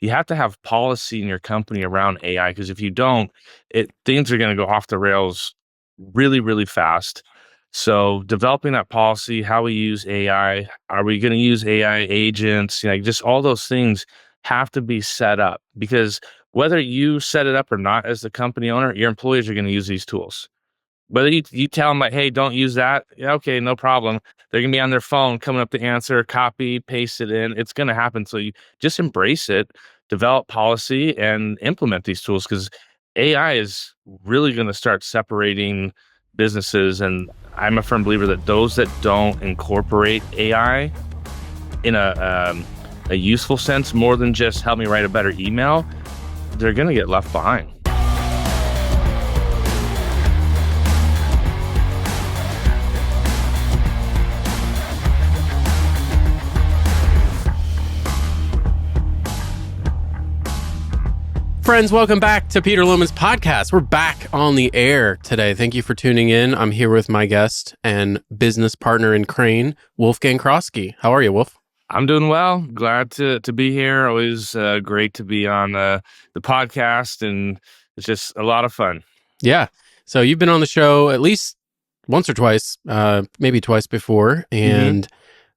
you have to have policy in your company around AI, because if you don't, things are going to go off the rails really, really fast. So developing that policy, how we use AI, are we going to use AI agents? Just all those things have to be set up, because whether you set it up or not as the company owner, your employees are going to use these tools. Whether you tell them like, hey, don't use that. Yeah, okay, no problem. They're gonna be on their phone coming up the answer, copy, paste it in. It's gonna happen. So you just embrace it, develop policy, and implement these tools, because AI is really gonna start separating businesses. And I'm a firm believer that those that don't incorporate AI in a useful sense, more than just help me write a better email, they're gonna get left behind. Friends, welcome back to Peter Lohman's podcast. We're back on the air today. Thank you for tuning in. I'm here with my guest and business partner in Crane, Wolfgang Croskey. How are you, Wolf? I'm doing well. Glad to be here. Always great to be on the podcast, and it's just a lot of fun. Yeah. So you've been on the show at least once or twice, maybe twice before, and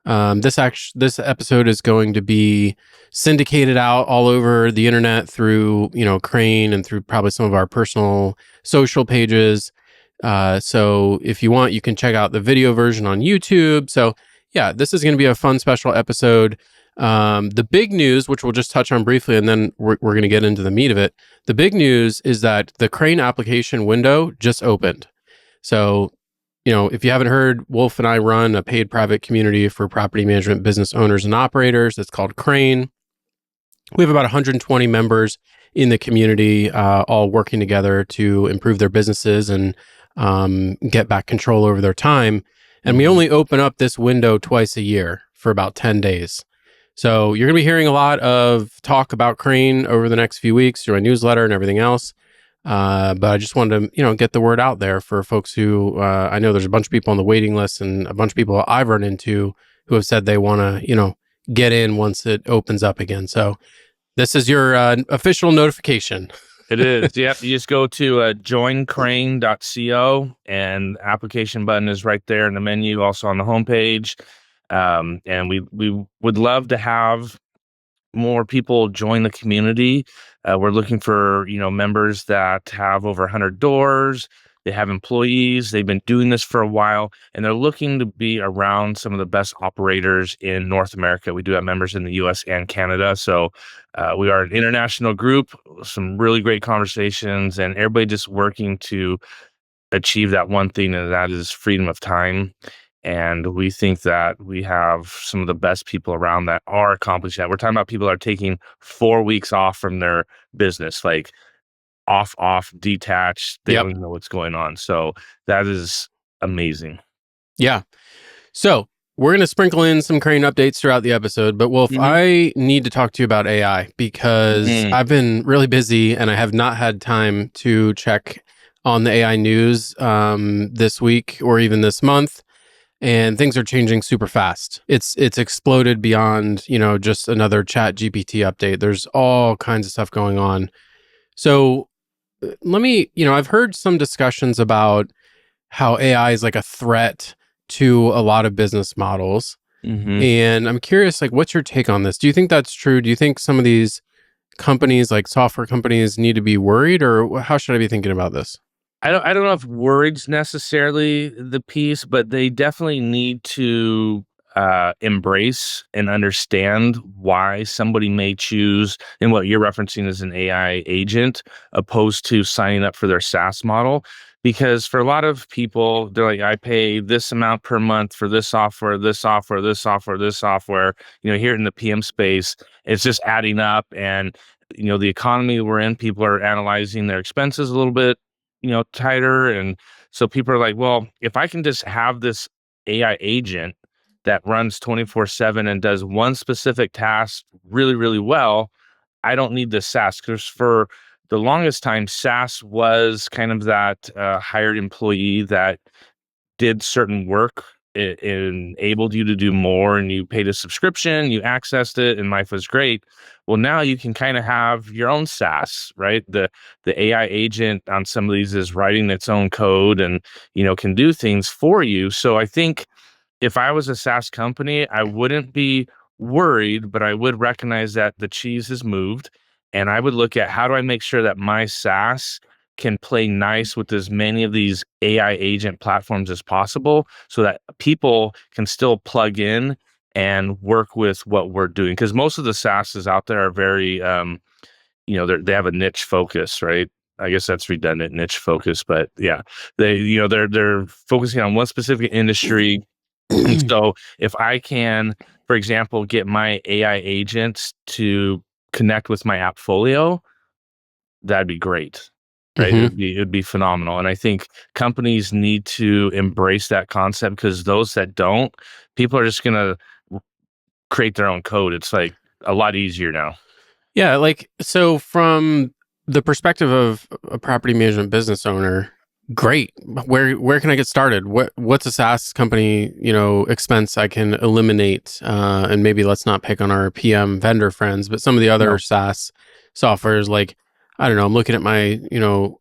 this episode is going to be syndicated out all over the internet through Crane and through probably some of our personal social pages. So if you want, you can check out the video version on YouTube. So yeah, this is going to be a fun special episode. The big news, which we'll just touch on briefly, and then we're going to get into the meat of it. The big news is that the Crane application window just opened. So if you haven't heard, Wolf and I run a paid private community for property management business owners and operators. It's called Crane. We have about 120 members in the community, all working together to improve their businesses and get back control over their time. And we only open up this window twice a year for about 10 days. So you're going to be hearing a lot of talk about Crane over the next few weeks through a newsletter and everything else. But I just wanted to, get the word out there for folks who, I know there's a bunch of people on the waiting list and a bunch of people I've run into who have said they want to, get in once it opens up again. So this is your official notification. It is. Yep. You just go to joincrane.co, and application button is right there in the menu, also on the homepage. And we would love to have more people join the community. We're looking for, members that have over 100 doors. They have employees. They've been doing this for a while, and they're looking to be around some of the best operators in North America. We do have members in the US and Canada. So we are an international group, some really great conversations, and everybody just working to achieve that one thing, and that is freedom of time. And we think that we have some of the best people around that are accomplishing that. We're talking about people that are taking 4 weeks off from their business, like off, detached. They don't even know what's going on. So that is amazing. Yeah. So we're going to sprinkle in some Crane updates throughout the episode. But Wolf, I need to talk to you about AI because I've been really busy and I have not had time to check on the AI news this week or even this month. And things are changing super fast. It's exploded beyond, just another Chat GPT update. There's all kinds of stuff going on. So let me, I've heard some discussions about how AI is like a threat to a lot of business models. And I'm curious, like, what's your take on this? Do you think that's true? Do you think some of these companies, like software companies, need to be worried, or how should I be thinking about this? I don't know if words necessarily the piece, but they definitely need to embrace and understand why somebody may choose, and what you're referencing as an AI agent, opposed to signing up for their SaaS model. Because for a lot of people, they're like, I pay this amount per month for this software, this software, this software, this software. Here in the PM space, it's just adding up. And, the economy we're in, people are analyzing their expenses a little bit tighter. And so people are like, well, if I can just have this AI agent that runs 24/7 and does one specific task really, really well, I don't need the SaaS. Because for the longest time, SaaS was kind of that hired employee that did certain work it enabled you to do more, and you paid a subscription, you accessed it, and life was great. Well, now you can kind of have your own SaaS, right? The AI agent on some of these is writing its own code and, can do things for you. So I think if I was a SaaS company, I wouldn't be worried, but I would recognize that the cheese has moved. And I would look at, how do I make sure that my SaaS can play nice with as many of these AI agent platforms as possible, so that people can still plug in and work with what we're doing. Because most of the SaaSes out there are very, they have a niche focus, right? I guess that's redundant, niche focus, but yeah, they're focusing on one specific industry. And so if I can, for example, get my AI agents to connect with my Appfolio, that'd be great. Right. Hmm. It'd be phenomenal. And I think companies need to embrace that concept, because those that don't, people are just gonna create their own code. It's like a lot easier now. Yeah, like so from the perspective of a property management business owner, great. Where can I get started? What's a SaaS company, expense I can eliminate? And maybe let's not pick on our PM vendor friends, but some of the other No. SaaS softwares, like I don't know, I'm looking at my,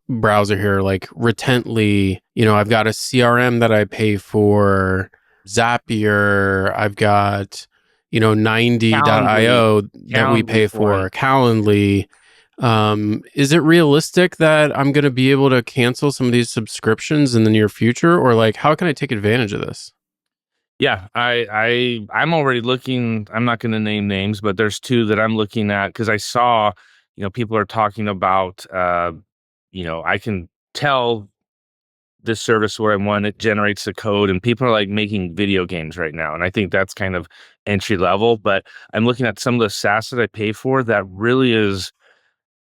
browser here, like Retently, I've got a CRM that I pay for, Zapier, I've got 90.io that we pay Calendly's one. for, Calendly. Is it realistic that I'm going to be able to cancel some of these subscriptions in the near future, or like how can I take advantage of this? Yeah, I'm already looking. I'm not going to name names, but there's two that I'm looking at, because I saw, people are talking about, I can tell this service where I'm one, it generates the code, and people are like making video games right now. And I think that's kind of entry level, but I'm looking at some of the SaaS that I pay for that really is,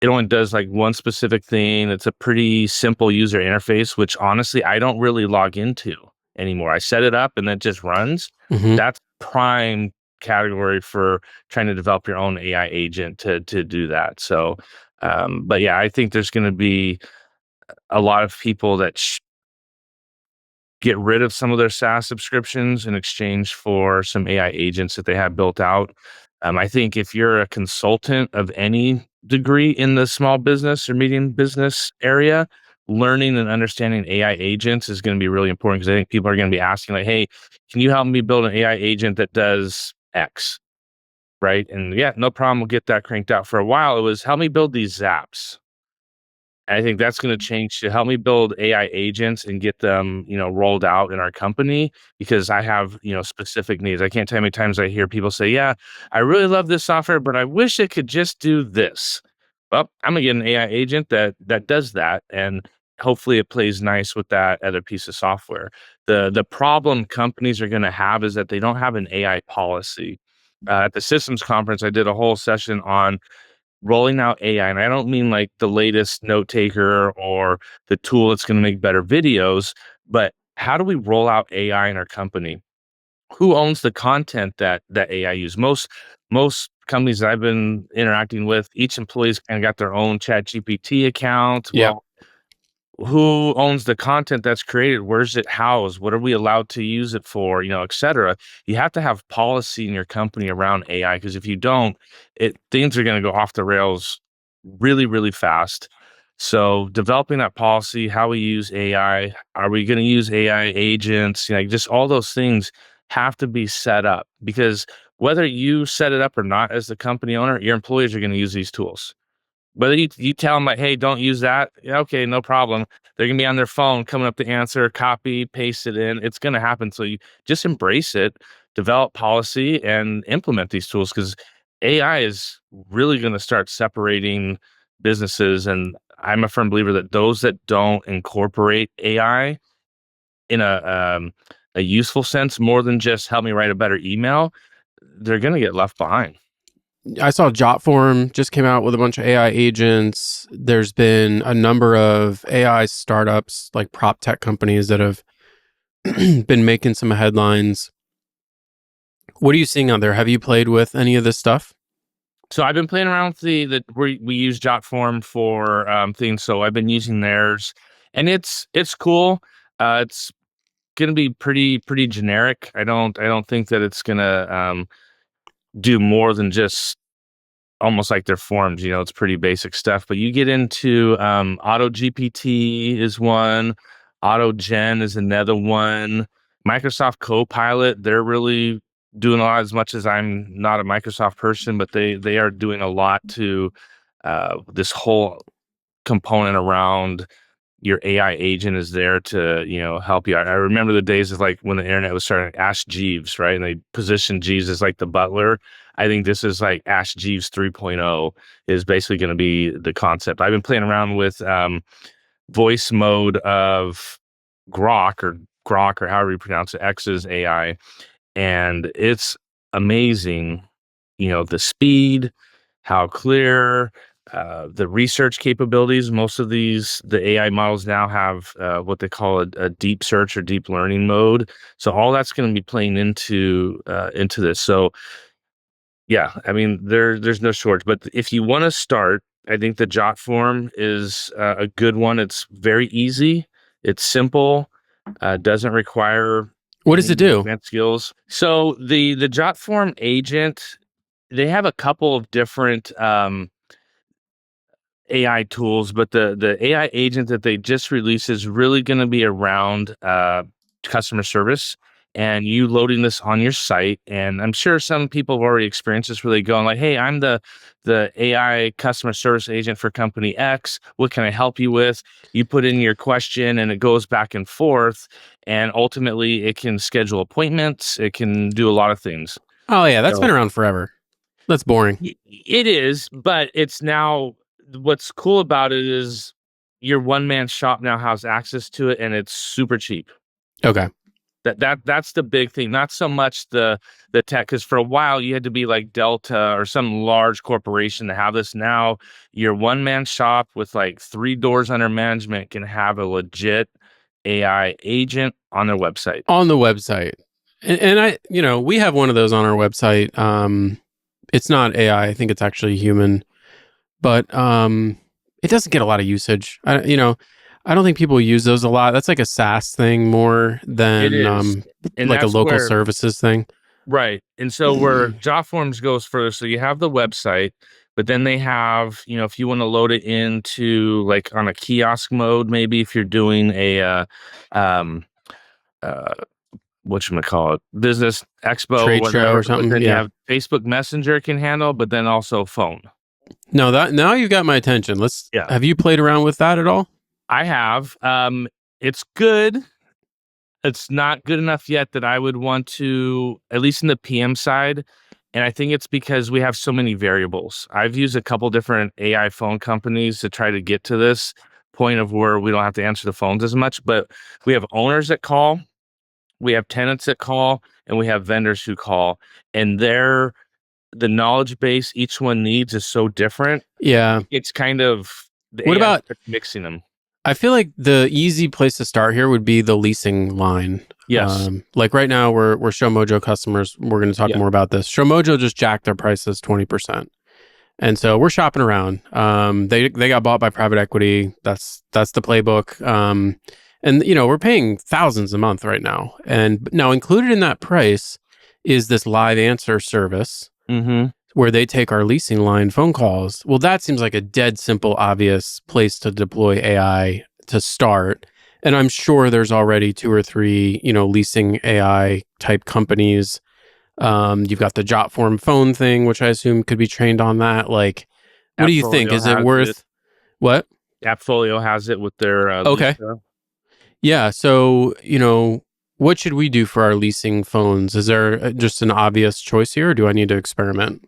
it only does like one specific thing. It's a pretty simple user interface, which honestly, I don't really log into anymore. I set it up and then it just runs. Hmm. That's prime category for trying to develop your own AI agent to do that. So, but yeah, I think there's going to be a lot of people that get rid of some of their SaaS subscriptions in exchange for some AI agents that they have built out. I think if you're a consultant of any degree in the small business or medium business area, learning and understanding AI agents is going to be really important, because I think people are going to be asking, like, hey, can you help me build an AI agent that does X? Right. And yeah, no problem. We'll get that cranked out. For a while, it was, help me build these zaps. I think that's going to change to help me build AI agents and get them, rolled out in our company, because I have, specific needs. I can't tell you how many times I hear people say, yeah, I really love this software, but I wish it could just do this. Well, I'm gonna get an AI agent that does that, and hopefully it plays nice with that other piece of software. The problem companies are going to have is that they don't have an AI policy. At the systems conference, I did a whole session on rolling out AI. And I don't mean like the latest note taker or the tool that's going to make better videos, but how do we roll out AI in our company? Who owns the content that AI use? Most companies that I've been interacting with, each employee's kind of got their own chat GPT account. Yeah. Well, who owns the content that's created? Where's it housed? What are we allowed to use it for? Et cetera. You have to have policy in your company around AI, because if you don't, things are going to go off the rails really, really fast. So developing that policy, how we use AI, are we going to use AI agents? Just all those things have to be set up, because whether you set it up or not as the company owner, your employees are going to use these tools. Whether you tell them like, hey, don't use that. Yeah, okay, no problem. They're gonna be on their phone coming up the answer, copy, paste it in. It's gonna happen. So you just embrace it, develop policy, and implement these tools, because AI is really gonna start separating businesses. And I'm a firm believer that those that don't incorporate AI in a useful sense, more than just help me write a better email, they're gonna get left behind. I saw Jotform just came out with a bunch of AI agents. There's been a number of AI startups, like prop tech companies, that have been making some headlines. What are you seeing out there? Have you played with any of this stuff? So I've been playing around with we use Jotform for things. So I've been using theirs, and it's cool. It's going to be pretty generic. I don't think that it's going to do more than just almost like their forms. It's pretty basic stuff. But you get into Auto GPT is one, Auto Gen is another one. Microsoft Copilot, they're really doing a lot. As much as I'm not a Microsoft person, but they are doing a lot to this whole component around your AI agent is there to, help you. I remember the days of like when the internet was starting, Ask Jeeves, right? And they positioned Jeeves as like the butler. I think this is like Ask Jeeves 3.0 is basically going to be the concept. I've been playing around with voice mode of Grok or however you pronounce it, X's AI, and it's amazing. The speed, how clear, the research capabilities. Most of the AI models now have what they call a deep search or deep learning mode. So all that's going to be playing into this. So yeah, I mean there's no shortage. But if you want to start, I think the Jot form is a good one. It's very easy. It's simple. Doesn't require What does any it do? advanced skills. So the Jot form agent, they have a couple of different AI tools, but the AI agent that they just released is really going to be around customer service and you loading this on your site. And I'm sure some people have already experienced this where they go and like, hey, I'm the AI customer service agent for company X. What can I help you with? You put in your question and it goes back and forth. And ultimately it can schedule appointments. It can do a lot of things. Oh yeah, that's been So around forever. That's boring. it is, but it's now what's cool about it is your one man shop now has access to it and it's super cheap. Okay. That's the big thing. Not so much the tech, because for a while you had to be like Delta or some large corporation to have this. Now your one man shop with like 3 doors under management can have a legit AI agent on their website. On the website. And I, we have one of those on our website. It's not AI. I think it's actually human, but it doesn't get a lot of usage. I don't think people use those a lot. That's like a SaaS thing more It than is. And like a that's local where services thing. right. And so where Jotforms goes further, so you have the website, but then they have, if you want to load it into like on a kiosk mode, maybe if you're doing a um uh whatchamacallit, business expo or Trade show whatever, or but something. then you Yeah. have Facebook Messenger can handle, but then also phone. No, that now you've got my attention. Yeah. Have you played around with that at all? I have. It's good. It's not good enough yet that I would want to, at least in the PM side. And I think it's because we have so many variables. I've used a couple different AI phone companies to try to get to this point of where we don't have to answer the phones as much, but we have owners that call, we have tenants that call, and we have vendors who call. And the knowledge base each one needs is so different. Yeah. It's kind of the What AI about mixing them. I feel like the easy place to start here would be the leasing line. Yes. Like right now, we're ShowMojo customers. We're going to talk Yeah. more about this. ShowMojo just jacked their prices 20%, and so we're shopping around. They got bought by private equity. That's the playbook. And we're paying thousands a month right now. And now included in that price is this live answer service Mm-hmm. where they take our leasing line phone calls. Well, that seems like a dead simple, obvious place to deploy AI to start. And I'm sure there's already 2 or 3, leasing AI type companies. You've got the Jotform phone thing, which I assume could be trained on that. Like, what do you think? Appfolio Is it has it. worth what? Appfolio has it with their Okay. Lisa. Yeah. So, what should we do for our leasing phones? Is there just an obvious choice here, or do I need to experiment?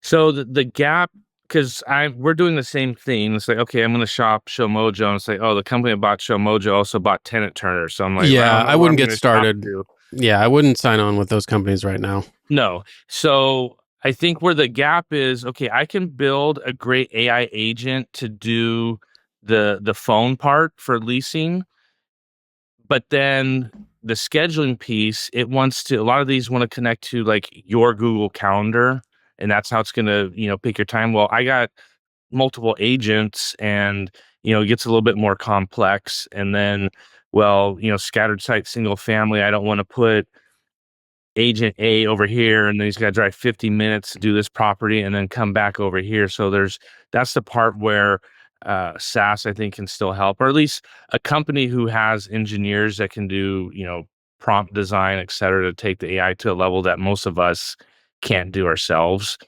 So the gap, because we're doing the same thing. It's like, okay, I'm going to shop Show Mojo and say, oh, the company that bought Show Mojo also bought Tenant Turner. So I'm like, well, I Yeah, don't I know what I'm wouldn't going get to shop started. to. Yeah, I wouldn't sign on with those companies right now. No. So I think where the gap is, okay, I can build a great AI agent to do the phone part for leasing, but then the scheduling piece, a lot of these want to connect to like your Google Calendar, and that's how it's going to, pick your time. Well, I got multiple agents and, it gets a little bit more complex. And then well, scattered site single family, I don't want to put agent A over here, and then he's got to drive 50 minutes to do this property and then come back over here. So that's the part where SaaS, I think, can still help, or at least a company who has engineers that can do, prompt design, et cetera, to take the AI to a level that most of us can't do ourselves.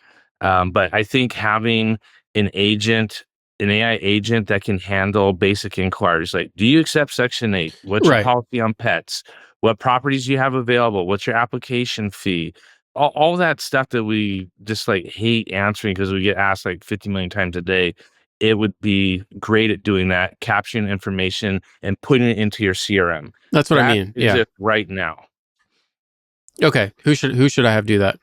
But I think having an agent, an AI agent that can handle basic inquiries like, do you accept Section 8? What's your Right. policy on pets? What properties do you have available? What's your application fee? All that stuff that we just like hate answering because we get asked like 50 million times a day. It would be great at doing that, capturing information and putting it into your CRM. That's what I That mean. Yeah. exists right now. Okay. Who should I have do that?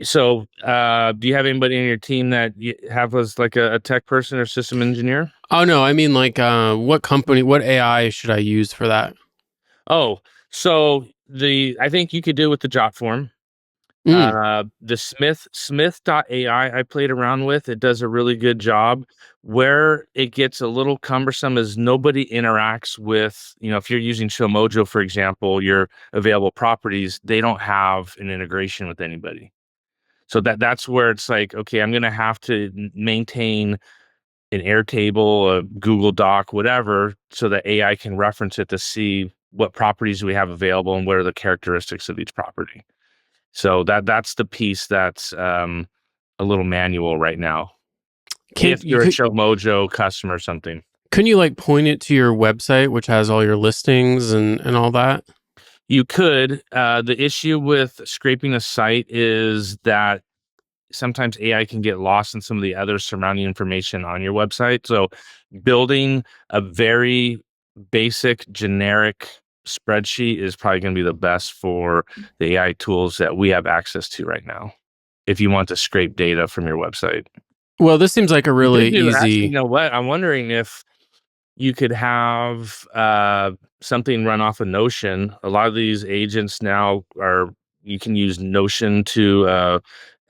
So, do you have anybody in your team that you have as like a tech person or system engineer? Oh no, I mean like what AI should I use for that? Oh, so I think you could do it with the jot form. Mm. The Smith.ai I played around with. It does a really good job. Where it gets a little cumbersome is nobody interacts with, if you're using Showmojo, for example, your available properties, they don't have an integration with anybody. So that's where it's like, okay, I'm going to have to maintain an Airtable, a Google Doc, whatever, so that AI can reference it to see what properties we have available and what are the characteristics of each property. So that's the piece that's a little manual right now. Can If you you're a could Show Mojo customer or something, Couldn't you like point it to your website, which has all your listings and all that? you could. The issue with scraping a site is that sometimes AI can get lost in some of the other surrounding information on your website. So building a very basic, generic spreadsheet is probably going to be the best for the AI tools that we have access to right now. If you want to scrape data from your website. Well, this seems like a You really could do actually, you easy. know what? I'm wondering if you could have something run off of Notion. A lot of these agents now you can use Notion to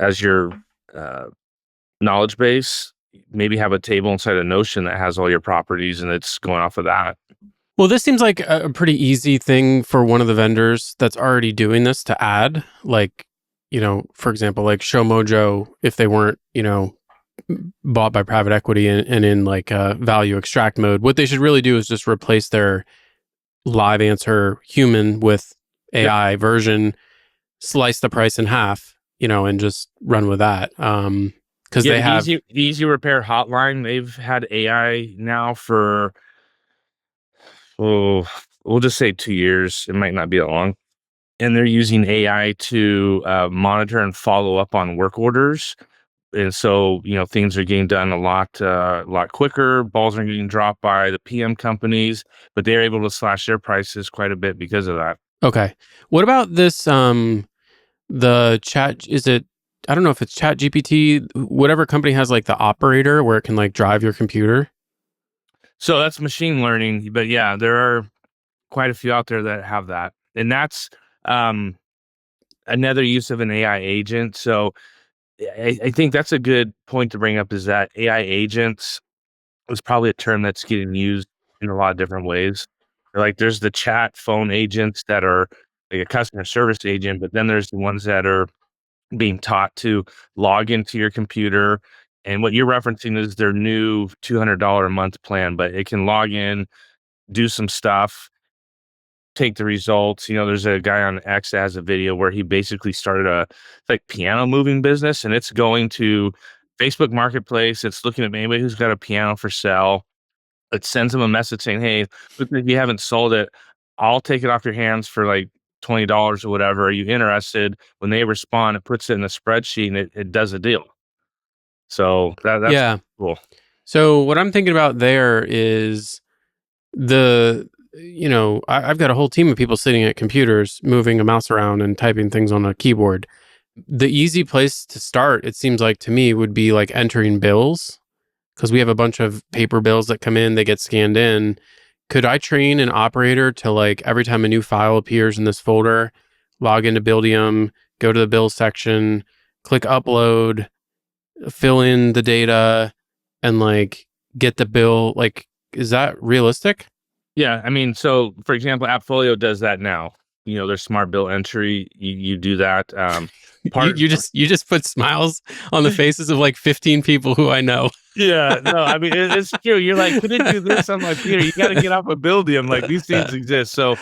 as your uh, knowledge base. Maybe have a table inside of Notion that has all your properties and it's going off of that. Well, this seems like a pretty easy thing for one of the vendors that's already doing this to add. Like, for example, like Showmojo, if they weren't, bought by private equity and in like value extract mode, what they should really do is just replace their live answer human with Yep. AI version, slice the price in half, and just run with that. Because Yeah, they the have, easy repair hotline, they've had AI now for we'll just say 2 years. It might not be that long. And they're using AI to monitor and follow up on work orders. And so, things are getting done a lot quicker. Balls are getting dropped by the PM companies, but they're able to slash their prices quite a bit because of that. okay. What about this? The chat, is it, I don't know if it's Chat GPT, whatever company has like the operator where it can like drive your computer. So that's machine learning. But yeah, there are quite a few out there that have that. And that's um, another use of an AI agent. So I think that's a good point to bring up is that AI agents is probably a term that's getting used in a lot of different ways. Like there's the chat phone agents that are like a customer service agent, but then there's the ones that are being taught to log into your computer. And what you're referencing is their new $200 a month plan, but it can log in, do some stuff, take the results. There's a guy on X that has a video where he basically started a like piano moving business, and it's going to Facebook Marketplace. It's looking at anybody who's got a piano for sale. It sends them a message saying, "Hey, look, if you haven't sold it, I'll take it off your hands for like $20 or whatever. Are you interested?" When they respond, it puts it in a spreadsheet and it does a deal. So that's Yeah. cool. So what I'm thinking about there is I've got a whole team of people sitting at computers, moving a mouse around and typing things on a keyboard. The easy place to start, it seems like to me, would be like entering bills, because we have a bunch of paper bills that come in, they get scanned in. Could I train an operator to like every time a new file appears in this folder, log into Buildium, go to the bill section, click upload, fill in the data, and like get the bill? Like, is that realistic? Yeah, I mean, so for example, Appfolio does that now. Their smart bill entry, you do that. You Part, you just you just put smiles on the faces of like 15 people who I know. yeah, no, I mean it's true. You're like, could it do this? I'm like, Peter, you got to get off a building. I'm like, these things exist. So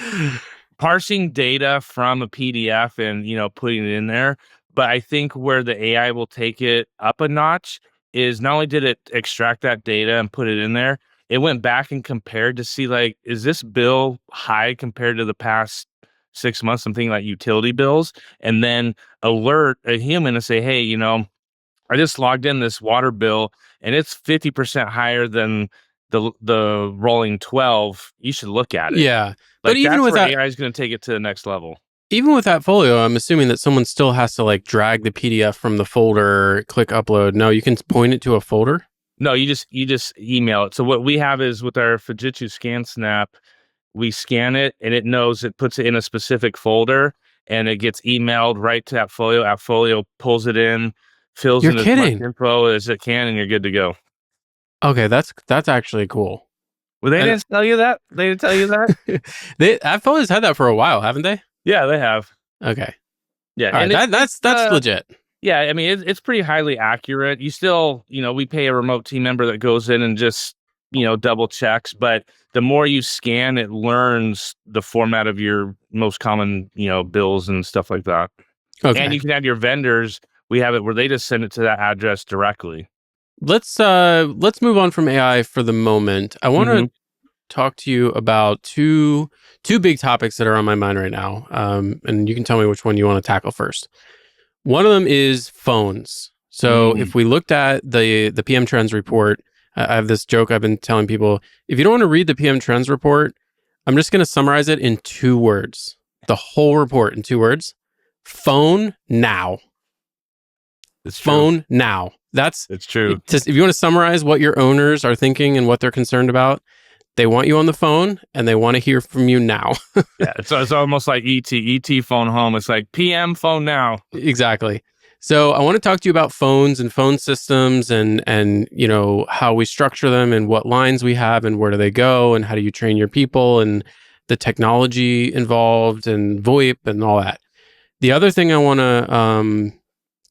parsing data from a PDF and putting it in there. But I think where the AI will take it up a notch is not only did it extract that data and put it in there, it went back and compared to see like, is this bill high compared to the past 6 months? Something like utility bills, and then alert a human to say, hey, I just logged in this water bill and it's 50% higher than the rolling 12. You should look at it. Yeah. But Like that's where AI is going to take it to the next level. even with that folio, I'm assuming that someone still has to like drag the PDF from the folder, click upload. No, you can point it to a folder. No, you just email it. So what we have is with our Fujitsu Scan Snap, we scan it and it knows, it puts it in a specific folder and it gets emailed right to Appfolio. Appfolio pulls it in, fills You're in as much kidding. info as it can, and you're good to go. Okay, that's actually cool. Well, they And didn't tell you that? They didn't tell you that? I've always had that for a while, haven't they? Yeah, they have. Okay. Yeah, All right, and that's legit. yeah, I mean, it's pretty highly accurate. You still, we pay a remote team member that goes in and just, double checks. But the more you scan, it learns the format of your most common, bills and stuff like that. And Okay. you can add your vendors. We have it where they just send it to that address directly. Let's move on from AI for the moment. I want to talk to you about two big topics that are on my mind right now. And you can tell me which one you want to tackle first. One of them is phones. So if we looked at the PM Trends report, I have this joke I've been telling people. If you don't want to read the PM Trends report, I'm just going to summarize it in 2 words. The whole report in 2 words. Phone now. It's Phone now. It's true. If you want to summarize what your owners are thinking and what they're concerned about, they want you on the phone and they want to hear from you now. Yeah, it's almost like ET phone home. It's like PM phone now. Exactly. So I want to talk to you about phones and phone systems and how we structure them and what lines we have and where do they go and how do you train your people and the technology involved and VoIP and all that. The other thing I want to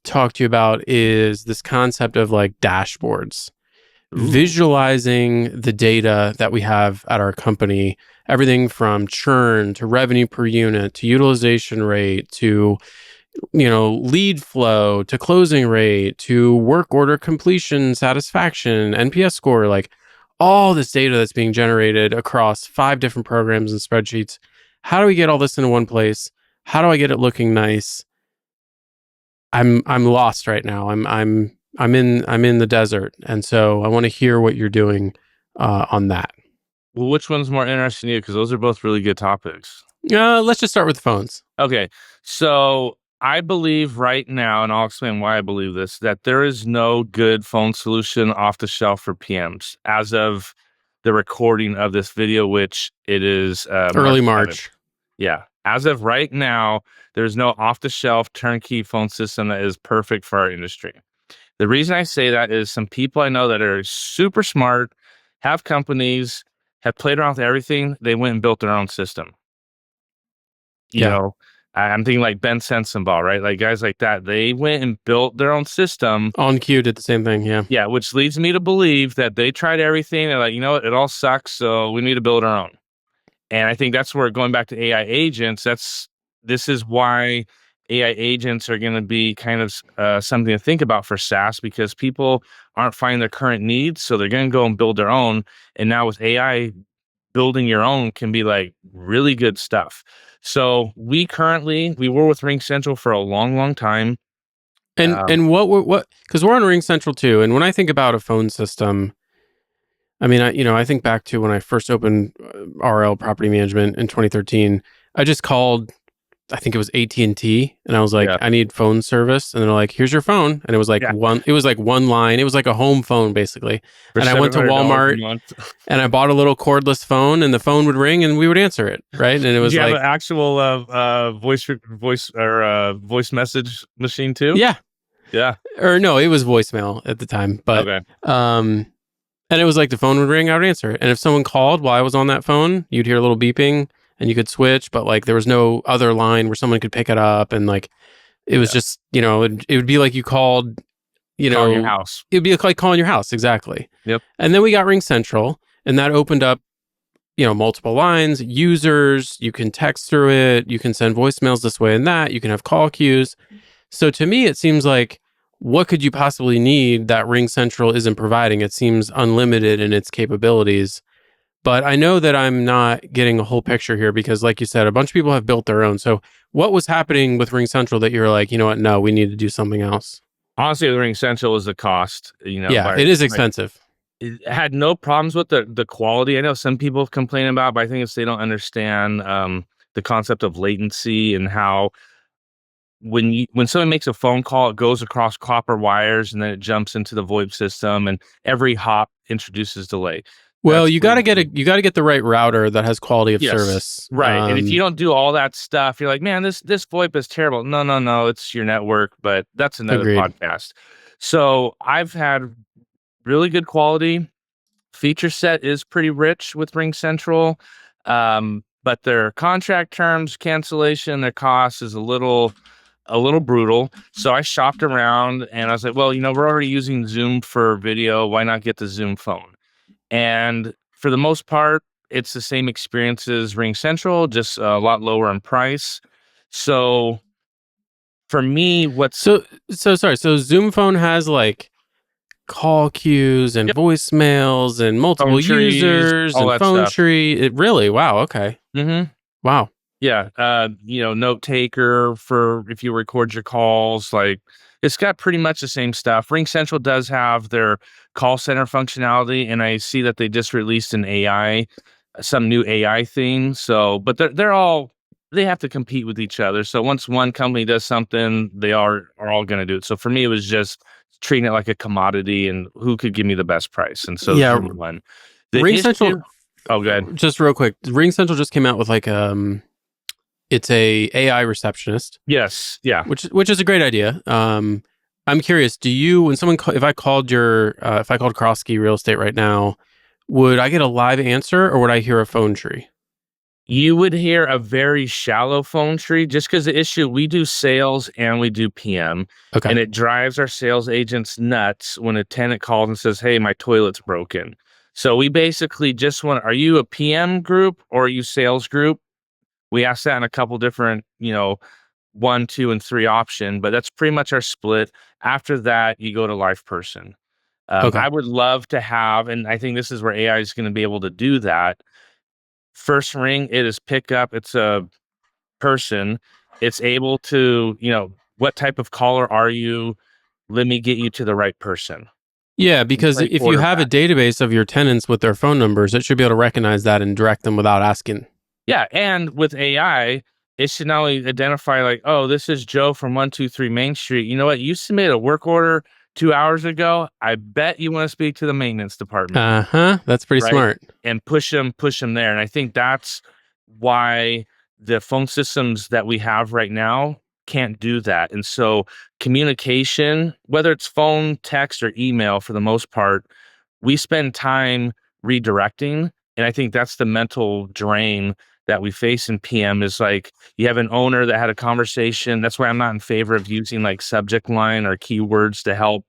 talk to you about is this concept of like dashboards. Ooh. Visualizing the data that we have at our company, everything from churn to revenue per unit to utilization rate to lead flow to closing rate to work order completion, satisfaction, NPS score, like all this data that's being generated across 5 different programs and spreadsheets. How do we get all this into one place? How do I get it looking nice? I'm lost right now. I'm in the desert, and so I want to hear what you're doing on that. Well, which one's more interesting to you? Because those are both really good topics. Let's just start with the phones. Okay, so I believe right now, and I'll explain why I believe this, that there is no good phone solution off the shelf for PMs as of the recording of this video, which it is early March. Yeah. As of right now, there's no off-the-shelf turnkey phone system that is perfect for our industry. The reason I say that is some people I know that are super smart, have companies, have played around with everything. They went and built their own system. I'm thinking like Ben Sensenbaugh, right? Like guys like that. They went and built their own system. OnQ did the same thing, yeah. Yeah, which leads me to believe that they tried everything. They're like, you know what? It all sucks, so we need to build our own. And I think that's where, going back to AI agents, this is why AI agents are going to be kind of something to think about for SaaS, because people aren't finding their current needs, so they're going to go and build their own. And now with AI, building your own can be like really good stuff. So we were with Ring Central for a long, long time. And what because we're on Ring Central too. And when I think about a phone system, I mean, I think back to when I first opened RL Property Management in 2013. I just called, I think it was AT&T, and I was like, I need phone service, and they're like, here's your phone, and it was like one line. It was like a home phone basically. And I went to Walmart and I bought a little cordless phone, and the phone would ring and we would answer it, right? And it was have an actual voice message machine too? Yeah. Yeah. Or no, it was voicemail at the time, but okay. And it was like the phone would ring, I would answer it. And if someone called while I was on that phone, you'd hear a little beeping and you could switch, but like there was no other line where someone could pick it up. And like it was Yeah. just, it would be like you called, Calling your house. it would be like calling your house. Exactly. Yep. And then we got Ring Central, and that opened up, multiple lines, users, you can text through it, you can send voicemails this way and that, you can have call queues. So to me, it seems like what could you possibly need that Ring Central isn't providing? It seems unlimited in its capabilities. But I know that I'm not getting a whole picture here because, like you said, a bunch of people have built their own. So what was happening with Ring Central that you're like, you know what? No, we need to do something else. Honestly, the Ring Central is the cost. Yeah, it is expensive. It had no problems with the quality. I know some people complain about, but I think it's they don't understand the concept of latency and how when someone makes a phone call, it goes across copper wires and then it jumps into the VoIP system, and every hop introduces delay. Well, That's you where got to get the right router that has quality of yes, service. right. And if you don't do all that stuff, you're like, man, this VoIP is terrible. No, no, no, it's your network, but that's another Agreed. podcast. So I've had really good quality. Feature set is pretty rich with Ring Central, but their contract terms, cancellation, their cost is a little brutal. So I shopped around and I was like, well, we're already using Zoom for video. Why not get the Zoom phone? And for the most part, it's the same experience as Ring Central, just a lot lower in price. So for me, So sorry. So Zoom Phone has like call queues and yep, voicemails and phone multiple trees, users all and that phone stuff. tree. It really, wow, okay. Mm-hmm. Wow. Yeah, note taker for if you record your calls, like it's got pretty much the same stuff. Ring Central does have their call center functionality, and I see that they just released some new AI thing. So, but they have to compete with each other. So once one company does something, they are all going to do it. So for me, it was just treating it like a commodity and who could give me the best price. And so Yeah, Zoom won. The Ring issue. Central Oh, good. just real quick. Ring Central just came out with like it's a AI receptionist, Yes. Yeah. which is a great idea. I'm curious, do you when someone if I called if I called Croskey Real Estate right now, would I get a live answer or would I hear a phone tree? You would hear a very shallow phone tree just because the issue we do sales and we do PM, Okay. and it drives our sales agents nuts when a tenant calls and says, "Hey, my toilet's broken." So we basically just are you a PM group or are you sales group? We ask that in a couple different, 1, 2, and 3 option, but that's pretty much our split. After that, you go to live person. Okay. I would love to have, and I think this is where AI is going to be able to do that. First ring, it is pickup. It's a person. It's able to, what type of caller are you? Let me get you to the right person. Yeah, And because play if you have a quarterback. database of your tenants with their phone numbers, it should be able to recognize that and direct them without asking. Yeah, and with AI, it should not only identify like, oh, this is Joe from 123 Main Street. You know what? You submitted a work order 2 hours ago. I bet you want to speak to the maintenance department, Uh-huh. That's pretty right? smart. And push them there. And I think that's why the phone systems that we have right now can't do that. And so communication, whether it's phone, text, or email, for the most part, we spend time redirecting. And I think that's the mental drain that we face in PM is like you have an owner that had a conversation. That's why I'm not in favor of using like subject line or keywords to help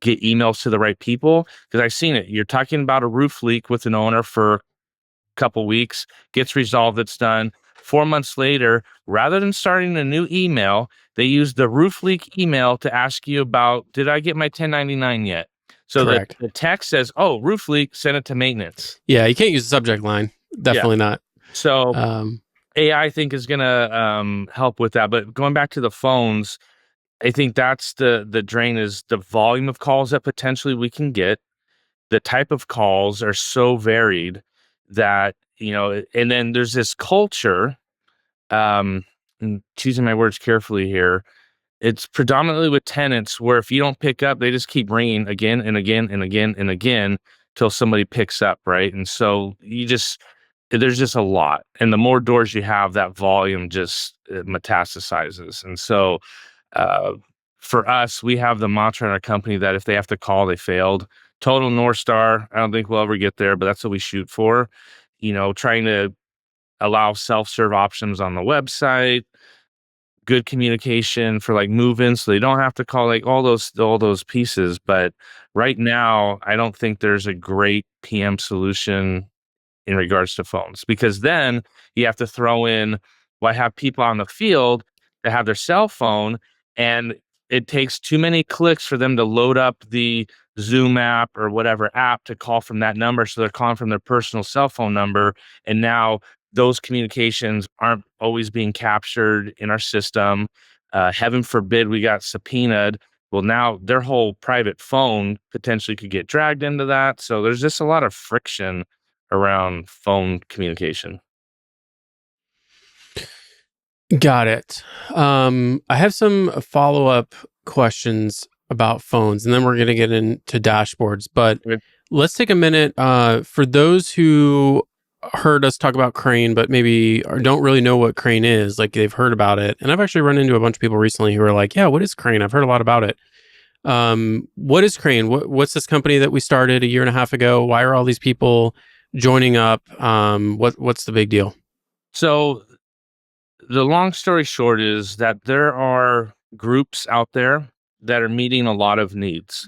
get emails to the right people. Because I've seen it. You're talking about a roof leak with an owner for a couple weeks, gets resolved, it's done. 4 months later, rather than starting a new email, they use the roof leak email to ask you about, did I get my 1099 yet? So that Correct. the text says, oh, roof leak, send it to maintenance. Yeah, you can't use the subject line. Yeah. Definitely not. So Um, AI, I think, is going to help with that. But going back to the phones, I think that's the drain is the volume of calls that potentially we can get. The type of calls are so varied that, and then there's this culture, and choosing my words carefully here. It's predominantly with tenants where if you don't pick up, they just keep ringing again and again and again and again till somebody picks up, right? And so there's just a lot. And the more doors you have, that volume just metastasizes. And so uh, for us, we have the mantra in our company that if they have to call, they failed. total North Star. I don't think we'll ever get there, but that's what we shoot for. Trying to allow self-serve options on the website, good communication for like move-ins, so they don't have to call, like all those pieces. But right now, I don't think there's a great PM solution in regards to phones, because then you have to throw in, well, I have people on the field that have their cell phone, and it takes too many clicks for them to load up the Zoom app or whatever app to call from that number. So they're calling from their personal cell phone number. And now those communications aren't always being captured in our system. Heaven forbid we got subpoenaed. Well, now their whole private phone potentially could get dragged into that. So there's just a lot of friction around phone communication. Got it. I have some follow-up questions about phones, and then we're going to get into dashboards. But Okay. let's take a minute. For those who heard us talk about Crane, but maybe don't really know what Crane is, like they've heard about it. And I've actually run into a bunch of people recently who are like, yeah, what is Crane? I've heard a lot about it. What is Crane? What's this company that we started a year and a half ago? Why are all these people joining up? What's the big deal? So the long story short is that there are groups out there that are meeting a lot of needs.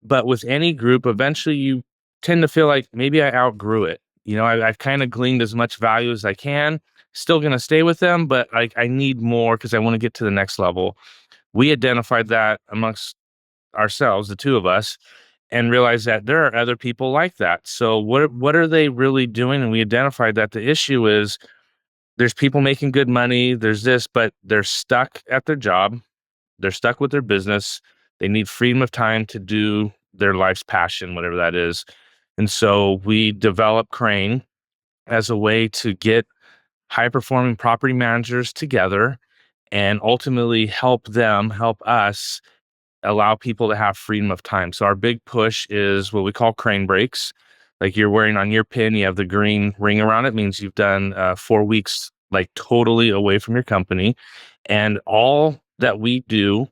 But with any group, eventually you tend to feel like maybe I outgrew it. I've kind of gleaned as much value as I can. Still going to stay with them, but I need more because I want to get to the next level. We identified that amongst ourselves, the two of us, and realized that there are other people like that. So what are they really doing? And we identified that the issue is there's people making good money, there's this, but they're stuck at their job, they're stuck with their business, they need freedom of time to do their life's passion, whatever that is. And so we developed Crane as a way to get high performing property managers together and ultimately help them help us allow people to have freedom of time. So our big push is what we call crane breaks. Like you're wearing on your pin, you have the green ring around it, means you've done 4 weeks like totally away from your company. And all that we do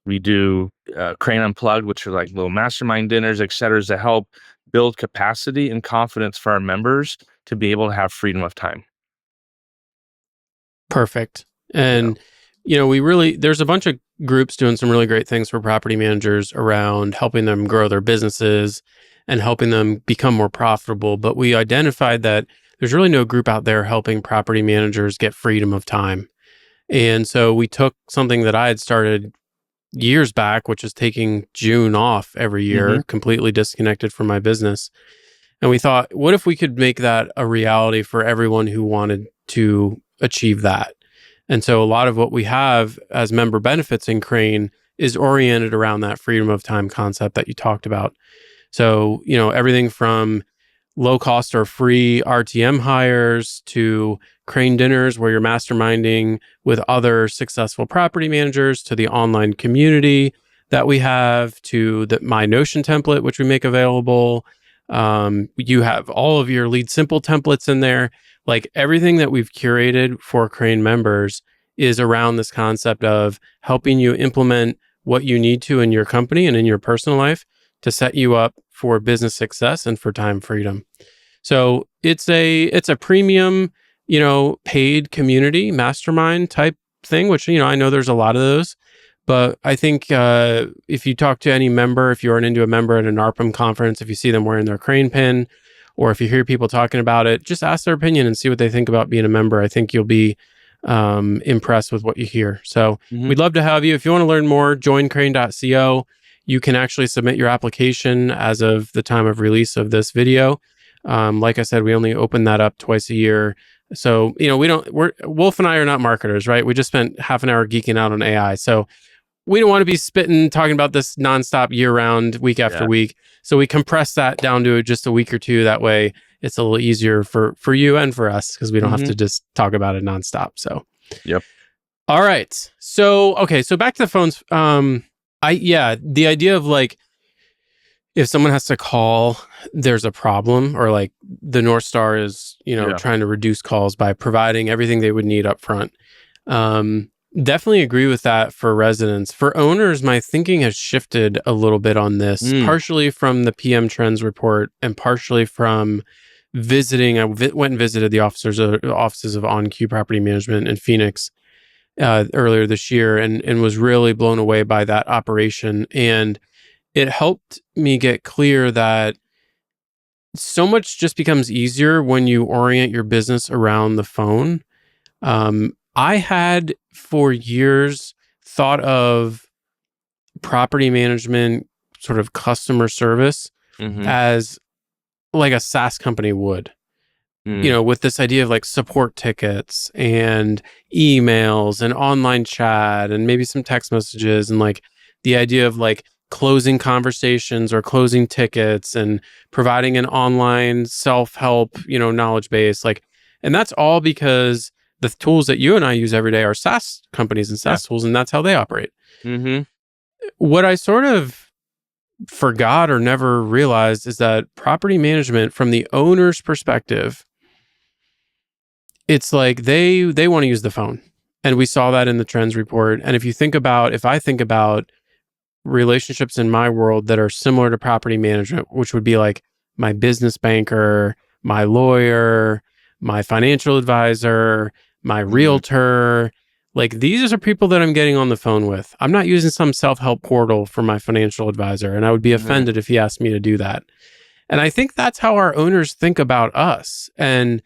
Crane Unplugged, which are like little mastermind dinners, et cetera, to help build capacity and confidence for our members to be able to have freedom of time. Perfect. Yeah. And, there's a bunch of groups doing some really great things for property managers around helping them grow their businesses and helping them become more profitable. But we identified that there's really no group out there helping property managers get freedom of time. And so we took something that I had started years back, which is taking June off every hmm year, completely disconnected from my business. And we thought, what if we could make that a reality for everyone who wanted to achieve that? And so a lot of what we have as member benefits in Crane is oriented around that freedom of time concept that you talked about. So, everything from low cost or free RTM hires to Crane dinners where you're masterminding with other successful property managers, to the online community that we have, to the My Notion template, which we make available. You have all of your Lead Simple templates in there. Like everything that we've curated for Crane members is around this concept of helping you implement what you need to in your company and in your personal life to set you up for business success and for time freedom. So it's a premium, paid community mastermind type thing, which, I know there's a lot of those. But I think if you talk to any member, if you run into a member at an ARPM conference, if you see them wearing their Crane pin, or if you hear people talking about it, just ask their opinion and see what they think about being a member. I think you'll be impressed with what you hear. So hmm we'd love to have you. If you want to learn more, join crane.co. You can actually submit your application as of the time of release of this video. Like I said, we only open that up twice a year. So, Wolf and I are not marketers, right? We just spent half an hour geeking out on AI. So we don't want to be spitting, talking about this nonstop year round, week after Yeah. week. So we compress that down to just a week or two. That way it's a little easier for you and for us because we don't have hmm to just talk about it nonstop. So, Yep. all right. So, okay. So back to the phones. The idea of like, if someone has to call, there's a problem, or like the North Star is, Yeah. trying to reduce calls by providing everything they would need up front. Definitely agree with that for residents. For owners, my thinking has shifted a little bit on this, Mm, partially from the PM Trends report and partially from visiting. Went and visited the offices of OnQ Property Management in Phoenix earlier this year, and was really blown away by that operation. And it helped me get clear that so much just becomes easier when you orient your business around the phone. I had for years thought of property management, sort of customer service, mm-hmm, as like a SaaS company would, mm, with this idea of like support tickets and emails and online chat and maybe some text messages, and like the idea of like closing conversations or closing tickets and providing an online self-help, knowledge base. Like, and that's all because the tools that you and I use every day are SaaS companies and yeah, SaaS tools, and that's how they operate. mm-hmm, What I sort of forgot or never realized is that property management, from the owner's perspective, it's like they want to use the phone. And we saw that in the trends report. And if I think about relationships in my world that are similar to property management, which would be like my business banker, my lawyer, my financial advisor, my mm-hmm, realtor, like these are people that I'm getting on the phone with. I'm not using some self-help portal for my financial advisor, and I would be mm-hmm. offended if he asked me to do that. And I think that's how our owners think about us. And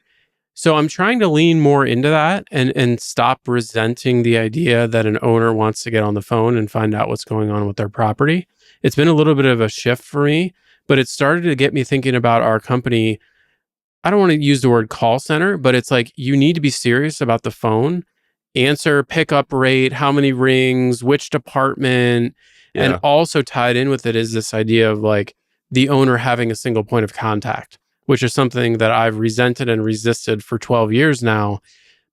so I'm trying to lean more into that and stop resenting the idea that an owner wants to get on the phone and find out what's going on with their property. It's been a little bit of a shift for me, but it started to get me thinking about our company. I don't want to use the word call center, but it's like you need to be serious about the phone, answer, pickup rate, how many rings, which department. And Yeah, also tied in with it is this idea of like the owner having a single point of contact, which is something that I've resented and resisted for 12 years now.